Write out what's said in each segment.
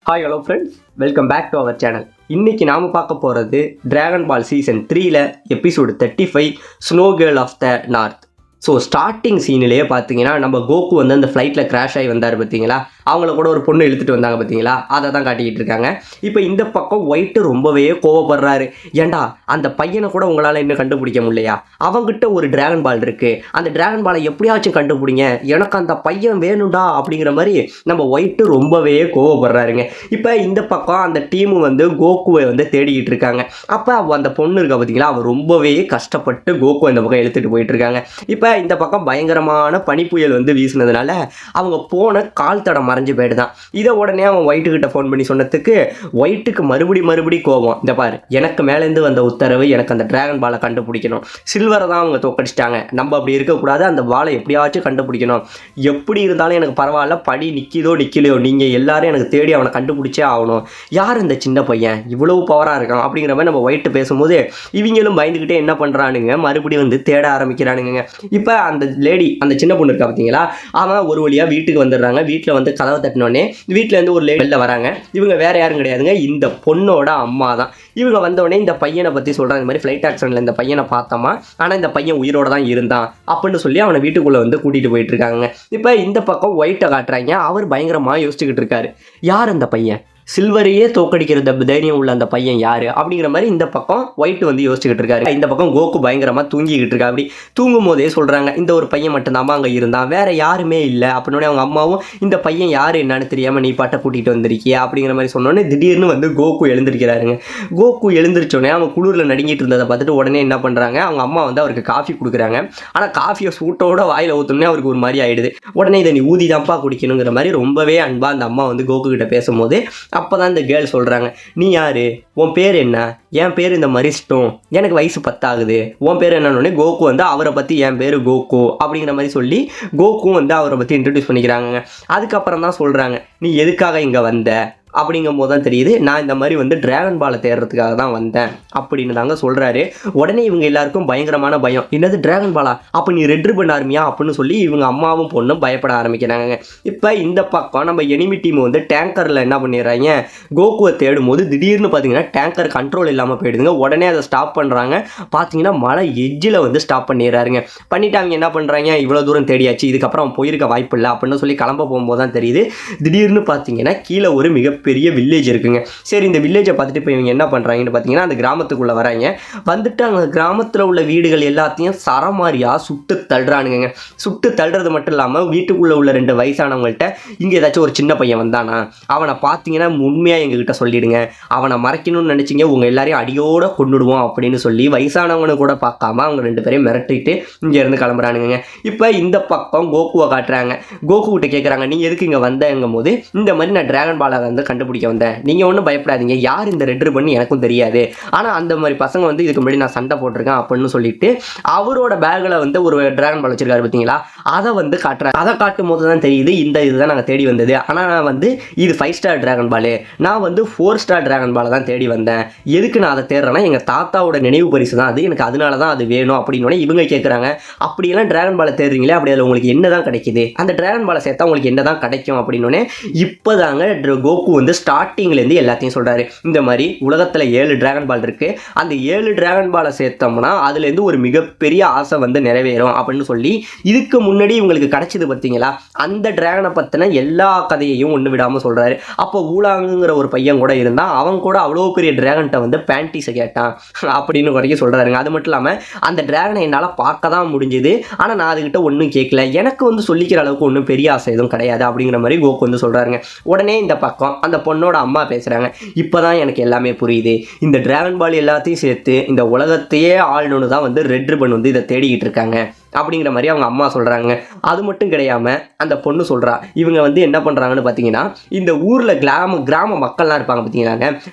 Hi hello friends, welcome back to our channel. இன்றைக்கி நாம் பார்க்க போகிறது டிராகன் பால் சீசன் 3ல் episode 35 snow girl of the north. So starting சீனிலேயே பார்த்தீங்கன்னா நம்ம கோகு வந்து அந்த ஃப்ளைட்டில் கிராஷ் ஆகி வந்தார் பார்த்தீங்களா, அவங்கள கூட ஒரு பொண்ணு இழுத்துட்டு வந்தாங்க பார்த்தீங்களா, அதை தான் காட்டிக்கிட்டு இருக்காங்க. இப்போ இந்த பக்கம் ஒயிட்டு ரொம்பவே கோவப்படுறாரு. ஏண்டா அந்த பையனை கூட உங்களால் இன்னும் கண்டுபிடிக்க முடியலையா? அவங்ககிட்ட ஒரு டிராகன் பால் இருக்குது, அந்த டிராகன் பாலை எப்படியாச்சும் கண்டுபிடிங்க, எனக்கு அந்த பையன் வேணும்டா அப்படிங்கிற மாதிரி நம்ம ஒயிட்டு ரொம்பவே கோவப்படுறாருங்க. இப்போ இந்த பக்கம் அந்த டீமு வந்து கோகுவை வந்து தேடிக்கிட்டு இருக்காங்க. அப்போ அந்த பொண்ணு இருக்கா பார்த்தீங்களா, அவள் ரொம்பவே கஷ்டப்பட்டு கோகு இந்த பக்கம் இழுத்துட்டு போயிட்டு இருக்காங்க. இப்போ இந்த பக்கம் பயங்கரமான பனிப்புயல் வந்து வீசினதுனால அவங்க போன கால் தடம் மறைஞ்சு போயிடுதான். இதை உடனே அவன் ஒயிட்டுக்கிட்ட ஃபோன் பண்ணி சொன்னதுக்கு ஒயிட்டுக்கு மறுபடி கோபம். இந்த பாரு, எனக்கு மேலேருந்து வந்த உத்தரவு, எனக்கு அந்த டிராகன் பாலை கண்டுபிடிக்கணும். சில்வரை தான் அவங்க தோக்கடிச்சிட்டாங்க, நம்ம அப்படி இருக்கக்கூடாது, அந்த பாலை எப்படியாச்சும் கண்டுபிடிக்கணும். எப்படி இருந்தாலும் எனக்கு பரவாயில்ல, படி நிற்கலையோ நீங்கள் எல்லாரும் எனக்கு தேடி அவனை கண்டுபிடிச்சே ஆகணும். யார் இந்த சின்ன பையன் இவ்வளவு பவராக இருக்கான் அப்படிங்கிற மாதிரி நம்ம ஒயிட்டு பேசும்போது இவங்களும் பயந்துக்கிட்டே என்ன பண்ணுறானுங்க, மறுபடியும் வந்து தேட ஆரம்பிக்கிறானுங்க. இப்போ அந்த லேடி, அந்த சின்ன பொண்ணு இருக்கா பார்த்தீங்களா, அவன் ஒரு வழியாக வீட்டுக்கு வந்துடுறாங்க. வீட்டில் வந்து கதவை தட்டினோடனே வீட்டிலேருந்து ஒரு லேடி வெளில வராங்க. இவங்க வேறு யாரும் கிடையாதுங்க, இந்த பொண்ணோட அம்மா தான். இவங்க வந்தோடனே இந்த பையனை பற்றி சொல்கிறாங்க, இந்த மாதிரி ஃப்ளைட் ஆக்சிடென்ட்டில் இந்த பையனை பார்த்தோமா, ஆனால் இந்த பையன் உயிரோடு தான் இருந்தான் அப்படின்னு சொல்லி அவனை வீட்டுக்குள்ளே வந்து கூட்டிகிட்டு போயிட்டு இருக்காங்க. இப்போ இந்த பக்கம் ஒயிட்டை காட்டுறாங்க. அவர் பயங்கரமாக யோசிச்சுக்கிட்டு இருக்காரு, யார் அந்த பையன், சில்வரையே தோக்கடிக்கிற தைரியம் உள்ள அந்த பையன் யாரு அப்படிங்கிற மாதிரி இந்த பக்கம் ஒயிட் வந்து யோசிச்சுக்கிட்டு இருக்காரு. இந்த பக்கம் கோகு பயங்கரமாக தூங்கிக்கிட்டு இருக்கா. அப்படி தூங்கும் போதே சொல்கிறாங்க, இந்த ஒரு பையன் மட்டும்தான் அங்கே இருந்தான், வேற யாருமே இல்லை அப்படின்னு. அவங்க அம்மாவும் இந்த பையன் யார் என்னன்னு தெரியாமல் நீ பாட்டை கூட்டிகிட்டு வந்திருக்கியா அப்படிங்கிற மாதிரி சொன்னோன்னே திடீர்னு வந்து கோகு எழுந்திருக்கிறாருங்க. கோகு எழுந்திரிச்சோடனே அவன் குளிரில் நடுங்கிட்டு இருந்ததை பார்த்துட்டு உடனே என்ன பண்ணுறாங்க, அவங்க அம்மா வந்து அவருக்கு காஃபி கொடுக்குறாங்க. ஆனால் காஃபியை சூட்டோட வாயில் ஊற்றோன்னே அவருக்கு ஒரு மாதிரி ஆகிடுது. உடனே இதை நீ ஊதி தான்ப்பா குடிக்கணுங்கிற மாதிரி ரொம்பவே அன்பாக அந்த அம்மா வந்து கோகு கிட்ட பேசும்போது அப்போ தான் இந்த கேர்ள் சொல்கிறாங்க, நீ யார், உன் பேர் என்ன, என் பேர் இந்த மரிஸ்டோன், எனக்கு வயசு 10 ஆகுது, உன் பேர் என்னன்னொடனே கோகு வந்து அவரை பற்றி என் பேர் கோகு அப்படிங்கிற மாதிரி சொல்லி கோகும் வந்து அவரை பற்றி இன்ட்ரடியூஸ் பண்ணிக்கிறாங்க. அதுக்கப்புறம் தான் சொல்கிறாங்க, நீ எதுக்காக இங்கே வந்த அப்படிங்கும் போது தான் தெரியுது, நான் இந்த மாதிரி வந்து டிராகன் பாலை தேடுறதுக்காக தான் வந்தேன் அப்படின்னு தாங்க சொல்கிறாரு. உடனே இவங்க எல்லாருக்கும் பயங்கரமான பயம், என்னது டிராகன் பாலா, அப்போ நீ ரெட் ரிப்பன் ஆர்மியா அப்படின்னு சொல்லி இவங்க அம்மாவும் பொண்ணும் பயப்பட ஆரம்பிக்கிறாங்க. இப்போ இந்த பக்கம் நம்ம எனிமி டீம் வந்து டேங்கரில் என்ன பண்ணிடுறாங்க, கோகுவை தேடும் போது திடீர்னு பார்த்தீங்கன்னா டேங்கர் கண்ட்ரோல் இல்லாமல் போயிடுதுங்க. உடனே அதை ஸ்டாப் பண்ணுறாங்க. பார்த்தீங்கன்னா மலை எஜ்ஜில் வந்து ஸ்டாப் பண்ணிடுறாருங்க. பண்ணிவிட்டு அவங்க என்ன பண்ணுறாங்க, இவ்வளோ தூரம் தேடியாச்சு, இதுக்கப்புறம் போயிருக்க வாய்ப்பு இல்லை அப்படின்னு சொல்லி கிளம்ப போகும்போது தான் தெரியுது, திடீர்னு பார்த்தீங்கன்னா கீழே ஒரு மிகப்பெரிய வில்லேஜ் இருக்குங்க. சரி, இந்த வில்லேஜை பார்த்துட்டு இப்போ இவங்க என்ன பண்ணுறாங்கன்னு பார்த்தீங்கன்னா அந்த கிராமத்துக்குள்ளே வராங்க. வந்துட்டு அந்த கிராமத்தில் உள்ள வீடுகள் எல்லாத்தையும் சரமாரியாக சுட்டு தள்ளுறானுங்க. சுட்டு தள்ளுறது மட்டும் இல்லாமல் வீட்டுக்குள்ளே உள்ள 2 வயசானவங்கள்ட்ட இங்கே ஏதாச்சும் ஒரு சின்ன பையன் வந்தானா, அவனை பார்த்தீங்கன்னா உண்மையாக எங்ககிட்ட சொல்லிடுங்க, அவனை மறைக்கணும்னு நினச்சிங்க உங்கள் எல்லாரையும் அடியோடு கொண்டுடுவோம் அப்படின்னு சொல்லி வயசானவனு கூட பார்க்காம அவங்க 2 பேரையும் மிரட்டிட்டு இங்கேருந்து கிளம்புறானுங்க. இப்போ இந்த பக்கம் கோகுவை காட்டுறாங்க. கோகு கிட்ட கேட்குறாங்க, நீ எதுக்கு இங்கே வந்தங்கும் போது இந்த மாதிரி நான் டிராகன் பாலை வந்து கண்டுபிடிக்க வந்தேன், நீங்கள் ஒன்றும் பயப்படாதீங்க, யார் இந்த ரெட் ரிப்பன் எனக்கும் தெரியாது, ஆனால் அந்த மாதிரி பசங்க வந்து இதுக்கு முன்னாடி நான் சண்டை போட்டிருக்கேன் அப்படின்னு சொல்லிட்டு அவரோட பேக்கில் வந்து ஒரு டிராகன் பால் வச்சிருக்காரு பார்த்தீங்களா, அதை வந்து காட்டுறாரு. அதை காட்டும் போது தான் தெரியுது இந்த இதுதான் நாங்கள் தேடி வந்தது, ஆனால் நான் வந்து இது 5 ஸ்டார் டிராகன் பால், நான் வந்து 4 ஸ்டார் டிராகன் பாலை தான் தேடி வந்தேன். எதுக்கு நான் அதை தேடுறேன்னா எங்கள் தாத்தாவோட நினைவு பரிசு தான் அது, எனக்கு அதனால தான் அது வேணும் அப்படின்னு இவங்க கேட்குறாங்க. அப்படியெல்லாம் டிராகன் பாலை தேடுறீங்களே, அப்படி அதில் உங்களுக்கு என்ன தான் கிடைக்குது, அந்த டிராகன் பாலை சேர்த்தா உங்களுக்கு என்ன தான் கிடைக்கும் அப்படின்னு இப்போ தாங்க கோகு வந்து ஸ்டார்டிங்லேருந்து எல்லாத்தையும் சொல்கிறாரு. இந்த மாதிரி உலகத்தில் 7 டிராகன் பால் இருக்குது, அந்த 7 டிராகன் பாலை சேர்த்தோம்னா அதுலேருந்து ஒரு மிகப்பெரிய ஆசை வந்து நிறைவேறும் அப்படின்னு சொல்லி இதுக்கு முன்னாடி இவங்களுக்கு கிடைச்சது பார்த்தீங்களா, அந்த டிராகனை பற்றின எல்லா கதையையும் ஒன்று விடாமல் சொல்கிறாரு. அப்போ ஊலாங்குங்கிற ஒரு பையன் கூட இருந்தால் அவன் கூட அவ்வளோ பெரிய டிராகன்ட்ட வந்து பேண்டிஸை கேட்டான் அப்படின்னு வரைக்கும் சொல்கிறாருங்க. அது மட்டும் இல்லாமல் அந்த டிராகனை என்னால் பார்க்க தான் முடிஞ்சுது, ஆனால் நான் அதுக்கிட்ட ஒன்றும் கேட்கல, எனக்கு வந்து சொல்லிக்கிற அளவுக்கு ஒன்றும் பெரிய ஆசை எதுவும் கிடையாது அப்படிங்கிற மாதிரி கோகு வந்து சொல்கிறாருங்க. உடனே இந்த பக்கம் அந்த பொண்ணோட அம்மா பேசுகிறாங்க, இப்போ தான் எனக்கு எல்லாமே புரியுது, இந்த டிராகன் பால் எல்லாத்தையும் சேர்த்து இந்த உலகத்தையே ஆளணுன்னு தான் வந்து ரெட் ரிப்பன் வந்து இதை தேடிக்கிட்டு இருக்காங்க அப்படிங்கிற மாதிரி அவங்க அம்மா சொல்கிறாங்க. அது மட்டும் கிடையாமல் அந்த பொண்ணு சொல்கிறா, இவங்க வந்து என்ன பண்ணுறாங்கன்னு பார்த்தீங்கன்னா இந்த ஊரில் கிராம மக்கள்லாம் இருப்பாங்க பார்த்தீங்களாங்க,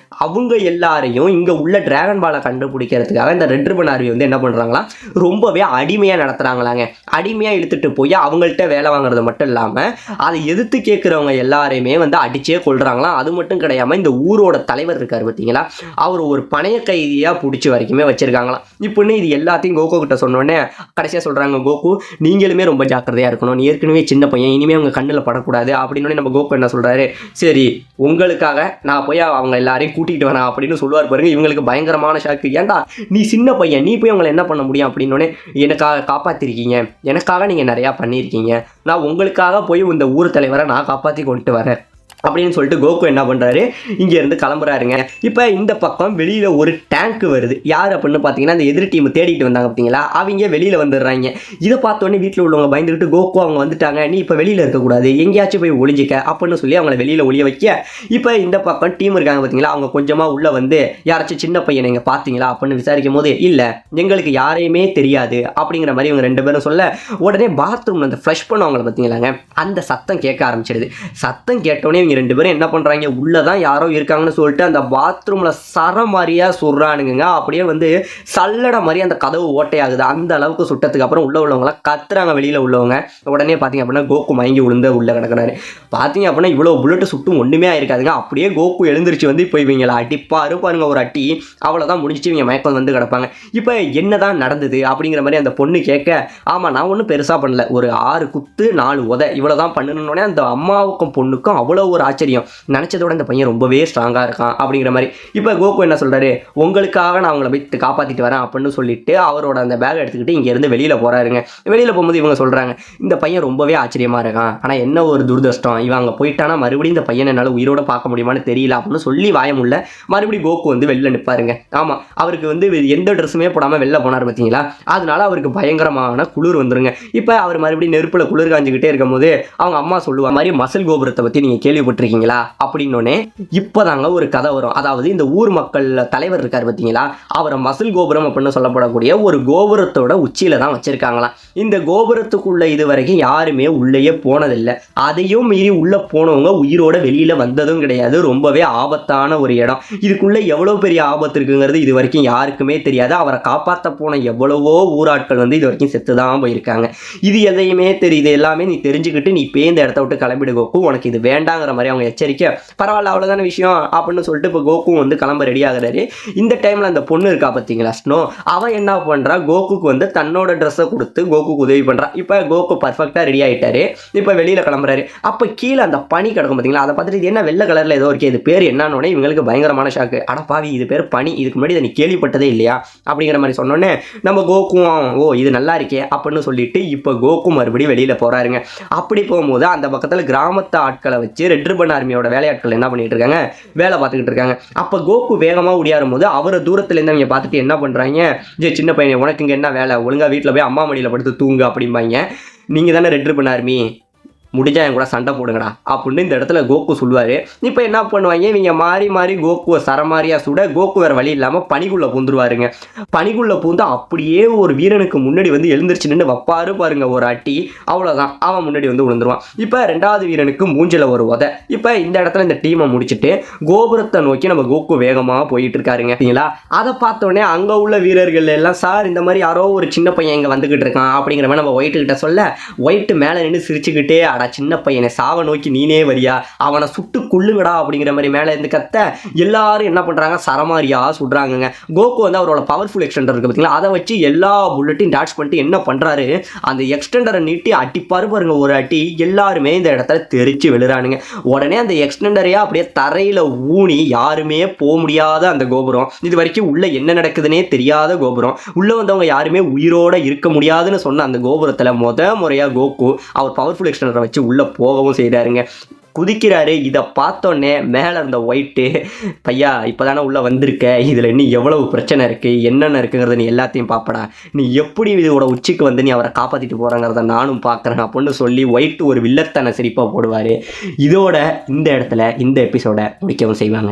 அவங்க எல்லாரையும் இங்கே உள்ள டிராகன் பாலை கண்டுபிடிக்கிறதுக்காக இந்த ரெட் ரிப்பன் ஆர்மி வந்து என்ன பண்ணுறாங்களா, ரொம்பவே அடிமையாக நடத்துகிறாங்களாங்க. அடிமையாக இழுத்துட்டு போய் அவங்கள்ட்ட வேலை வாங்குறது மட்டும் இல்லாமல் அதை எதிர்த்து கேட்குறவங்க எல்லாரையுமே வந்து அடிச்சே கொள்கிறாங்களாம். அது மட்டும் கிடையாமல் இந்த ஊரோட தலைவர் இருக்கார் பார்த்தீங்களா, அவர் ஒரு பணைய கைதியாக பிடிச்சி வரைக்குமே வச்சுருக்காங்களாம். இப்போன்னு இது எல்லாத்தையும் கோகு கிட்ட சொன்னோடனே கடைசியாக சொல்கிறாங்க, சொல்கிறாங்க கோகு நீங்களுமே ரொம்ப ஜாக்கிரதையாக இருக்கணும், நீ ஏற்கனவே சின்ன பையன், இனிமேல் அவங்க கண்ணில் படக்கூடாது அப்படின்னு நம்ம கோகு என்ன சொல்கிறாரு, சரி உங்களுக்காக நான் போய் அவங்க எல்லாரையும் கூட்டிகிட்டு வரேன் அப்படின்னு சொல்லுவார் பாருங்க. இவங்களுக்கு பயங்கரமான ஷாக்கு. ஏன்டா நீ சின்ன பையன், நீ போய் அவங்களை என்ன பண்ண முடியும் அப்படின்னோடனே எனக்காக காப்பாற்றிருக்கீங்க, எனக்காக நீங்கள் நிறையா பண்ணியிருக்கீங்க, நான் உங்களுக்காக போய் இந்த ஊர் தலைவரை நான் காப்பாற்றி கொண்டு வரேன் அப்படின்னு சொல்லிட்டு கோகு என்ன பண்ணுறாரு, இங்கேருந்து கிளம்புறாருங்க. இப்போ இந்த பக்கம் வெளியில் ஒரு டேங்க் வருது. யார் அப்படின்னு பார்த்தீங்கன்னா அந்த எதிர் டீம் தேடிட்டு வந்தாங்க பார்த்தீங்களா, அவங்க வெளியில் வந்துடுறாங்க. இதை பார்த்தோன்னே வீட்டில் உள்ளவங்க பயந்துக்கிட்டு கோகு அவங்க வந்துட்டாங்க, நீ இப்போ வெளியில் இருக்கக்கூடாது, எங்கேயாச்சும் போய் ஒளிஞ்சிக்க அப்படின்னு சொல்லி அவங்கள வெளியில் ஒளிய வைக்க, இப்போ இந்த பக்கம் டீம் இருக்காங்க பார்த்தீங்களா, அவங்க கொஞ்சமாக உள்ளே வந்து யாராச்சும் சின்ன பையனை இங்கே பார்த்தீங்களா அப்படின்னு விசாரிக்கும் போது இல்லை எங்களுக்கு யாரையுமே தெரியாது அப்படிங்கிற மாதிரி இவங்க 2 பேரும் சொல்ல, உடனே பாத்ரூமில் அந்த ஃப்ளஷ் பண்ணுவாங்கள பார்த்தீங்களாங்க, அந்த சத்தம் கேட்க ஆரம்பிச்சிடுது. சத்தம் கேட்டோடனே இவங்க 2 பேரும் என்ன பண்ணுறாங்க, உள்ளதான் யாரோ இருக்காங்கன்னு சொல்லிட்டு அந்த பாத்ரூமில் சரமாரியாக சுடுறானுங்க. அப்படியே வந்து சல்லடை மாதிரி அந்த கதவு ஓட்டையாகுது. அந்த அளவுக்கு சுட்டதுக்கு அப்புறம் உள்ளவங்களாம் கத்துறாங்க வெளியில் உள்ளவங்க. உடனே பார்த்தீங்க அப்படின்னா கோகு மயங்கி விழுந்து உள்ளே கிடக்கிறாரு. பார்த்தீங்க அப்படின்னா இவ்வளோ புல்லட்டு சுட்டும் ஒன்றுமே ஆயிருக்காதுங்க. அப்படியே கோகு எழுந்திரிச்சு வந்து இப்போ இவங்கள அடிப்பாரு பாருங்க, ஒரு அட்டி, அவ்வளோதான் முடிஞ்சிச்சு, இவங்க மயக்கம் வந்து கிடப்பாங்க. இப்போ என்னதான் நடந்தது அப்படிங்கிற மாதிரி அந்த பொண்ணு கேட்க, ஆமாம் நான் ஒன்றும் பெருசாக பண்ணல, ஒரு 6 குத்து 4 உதை இவ்வளோதான் பண்ணணுன்னே அந்த அம்மாவுக்கும் பொண்ணுக்கும் அவ்வளோ ஒரு ஆச்சரியம். நினச்சதோட இந்த பையன் ரொம்பவே ஸ்ட்ராங்காக இருக்கான் அப்படிங்கிற மாதிரி. இப்போ கோகு என்ன சொல்கிறாரு, உங்களுக்காக நான் அவங்கள போய் காப்பாற்றிட்டு வரேன் அப்படின்னு சொல்லிட்டு அவரோட அந்த பேக்கை எடுத்துக்கிட்டு இங்கேருந்து வெளியில் போகிறாருங்க. வெளியில் போகும்போது இவங்க சொல்கிறாங்க, இந்த பையன் ரொம்பவே ஆச்சரியமாக இருக்கான், ஆனால் என்ன ஒரு துர்தஷ்டம், இவன் அங்கே போயிட்டானா மறுபடியும் இந்த பையனை என்னால் உயிரோட பார்க்க முடியுமான்னு தெரியல அப்படின்னு சொல்லி வாயமுள்ள மறுபடியும் கோகு வந்து வெளில நிற்பாருங்க. ஆமாம் அவருக்கு வந்து எந்த ட்ரெஸ்ஸுமே போடாமல் வெளில போனார் பார்த்தீங்களா, அதனால அவருக்கு பயங்கரமான குளிர் வந்துருங்க. இப்போ அவர் மறுபடியும் நெருப்பில் குளிர் காஞ்சிக்கிட்டே இருக்கும் போது அவங்க அம்மா சொல்லுவாங்க மாதிரி மசில் கோபுரத்தை பற்றி நீங்கள் கேள்விப்பட்டிருக்கீங்களா அப்படின்னோடனே இப்போதாங்க ஒரு கதை வரும். அதாவது இந்த ஊர் மக்கள் தலைவர் இருக்கார் பார்த்தீங்களா, அவரை மசில் கோபுரம் அப்படின்னு சொல்லப்படக்கூடிய ஒரு கோபுரத்தோட உச்சியில தான் வச்சிருக்காங்களாம். இந்த கோபுரத்துக்குள்ள இது வரைக்கும் யாருமே உள்ளேயே போனதில்லை. அதையும் மீறி உள்ள போனவங்க உயிரோட வெளியில வந்ததும் கிடையாது. ரொம்பவே ஆபத்தான ஒரு இடம். இதுக்குள்ள எவ்வளவு பெரிய ஆபத்து இருக்குங்கிறது இது வரைக்கும் யாருக்குமே தெரியாது. அவரை காப்பாற்ற போன எவ்வளவோ ஊராட்கள் வந்து இது வரைக்கும் செத்துதான் போயிருக்காங்க. இது எதையுமே தெரியுது, எல்லாமே நீ தெரிஞ்சுக்கிட்டு நீ இப்போ இந்த இடத்த விட்டு கிளம்பிடு கோகு, உனக்கு இது வேண்டாங்கிற மாதிரி அவங்க எச்சரிக்கை. பரவாயில்ல அவ்வளோதான விஷயம் அப்படின்னு சொல்லிட்டு இப்போ கோகு வந்து கிளம்ப ரெடி ஆகுறாரு. இந்த டைமில் அந்த பொண்ணு இருக்கா பார்த்தீங்களா ஸ்னோ, அவன் என்ன பண்ணுறா, கோகுக்கு வந்து தன்னோட ட்ரெஸ்ஸை கொடுத்து கோகுக்கு உதவி பண்ணுறா. இப்போ கோகு பர்ஃபெக்டாக ரெடி ஆகிட்டாரு. இப்போ வெளியில் கிளம்புறாரு. அப்போ கீழே அந்த பனி கிடக்கும் பார்த்தீங்களா, அதை பார்த்துட்டு இது என்ன வெள்ளை கலரில் ஏதோ இருக்கே, இது பேர் என்னன்னோடனே இவங்களுக்கு பயங்கரமான ஷாக்கு. அட பாவி இது பேர் பனி, இதுக்கு முன்னாடி இதை நீ கேள்விப்பட்டதே இல்லையா அப்படிங்கிற மாதிரி சொன்னோன்னே நம்ம கோகுவும் ஓ இது நல்லா இருக்கே அப்படின்னு சொல்லிட்டு இப்போ கோகு மறுபடியும் வெளியில் போகிறாருங்க. அப்படி போகும்போது அந்த பக்கத்தில் கிராமத்து ஆட்களை வச்சு ரெட் ரிப்பன் ஆர்மியோட வேலையாட்கள் என்ன பண்ணிட்டு இருக்காங்க, வேலை பார்த்துக்கிட்டு இருக்காங்க. அப்போ கோகு வேகமாக ஓடியாரும் போது அவரை தூரத்துலேருந்து அவங்க பார்த்துட்டு என்ன பண்ணுறாங்க, சின்ன பையனை உனக்கு இங்கே என்ன வேலை, ஒழுங்காக வீட்டில் போய் அம்மா மடியில் படுத்து தூங்கு அப்படிம்பாங்க. நீங்கள் தானே ரெட் ரிப்பன் ஆர்மி, முடிஞ்சா என் கூட சண்டை போடுங்கடா அப்படின்னு இந்த இடத்துல கோகு சொல்லுவார். இப்போ என்ன பண்ணுவாங்க, இவங்க மாறி மாறி கோகுவை சரமாரியாக சுட கோகு வேறு வழி இல்லாமல் பனிக்குள்ளே பூந்துருவாருங்க. பனிக்குள்ளே பூந்து அப்படியே ஒரு வீரனுக்கு முன்னாடி வந்து எழுந்திரிச்சு நின்று வைப்பாரு பாருங்க ஒரு அட்டி, அவ்வளோதான் அவன் முன்னாடி வந்து விழுந்துருவான். இப்போ 2வது வீரனுக்கு மூஞ்சில் ஒரு உதை. இப்போ இந்த இடத்துல இந்த டீமை முடிச்சுட்டு கோபுரத்தை நோக்கி நம்ம கோகு வேகமாக போயிட்டு இருக்காருங்க. சரிங்களா, அதை பார்த்தோடனே அங்கே உள்ள வீரர்கள் எல்லாம் சார் இந்த மாதிரி யாரோ ஒரு சின்ன பையன் இங்கே வந்துக்கிட்டு இருக்கான் அப்படிங்கிற மாதிரி நம்ம ஒயிட்டுக்கிட்ட சொல்ல, ஒயிட்டு மேலே நின்று சிரிச்சுக்கிட்டே அட சின்ன பையனை சாவை நோக்கி நீனே வரியா, அவனை சுட்டு கொள்ளுங்கடா அப்படிங்கிற மாதிரி மேலே இருந்து கத்த எல்லாரும் என்ன பண்ணுறாங்க, சரமாரியா சுடுறாங்க. கோகு வந்து அவரோட பவர்ஃபுல் எக்ஸ்டெண்டர் இருக்குது பார்த்தீங்களா, அதை வச்சு எல்லா புல்லட்டையும் டாட்ச் பண்ணிட்டு என்ன பண்ணுறாரு, அந்த எக்ஸ்டெண்டரை நீட்டி அட்டிப்பாரு பாருங்க ஒரு அட்டி, எல்லாருமே இந்த இடத்துல தெரிச்சு விழுறானுங்க. உடனே அந்த எக்ஸ்டெண்டரையா அப்படியே தரையில் ஊனி யாருமே போக முடியாத அந்த கோபுரம், இது வரைக்கும் உள்ள என்ன நடக்குதுன்னே தெரியாத கோபுரம், உள்ள வந்தவங்க யாருமே உயிரோட இருக்க முடியாதுன்னு சொன்ன அந்த கோபுரத்தில் முறையாக கோகு அவர் பவர்ஃபுல் எக்ஸ்டெண்டரை வச்சு உள்ளே போகவும் செய்கிறாருங்க. குதிக்கிறாரு. இதை பார்த்தோன்னே மேலே இருந்த ஒயிட்டு, பையா இப்போ தானே உள்ளே வந்திருக்க, இதில் இன்னும் எவ்வளவு பிரச்சனை இருக்குது என்னென்ன இருக்குங்கிறத நீ எல்லாத்தையும் பார்ப்படா, நீ எப்படி இதோட உச்சிக்கு வந்து நீ அவரை காப்பாற்றிட்டு போகிறாங்கிறத நானும் பார்க்குறேன் அப்படின்னு சொல்லி ஒயிட்டு ஒரு வில்லத்தனை சிரிப்பாக போடுவார். இதோட இந்த இடத்துல இந்த எபிசோடை முடிக்கவும் செய்வாங்க.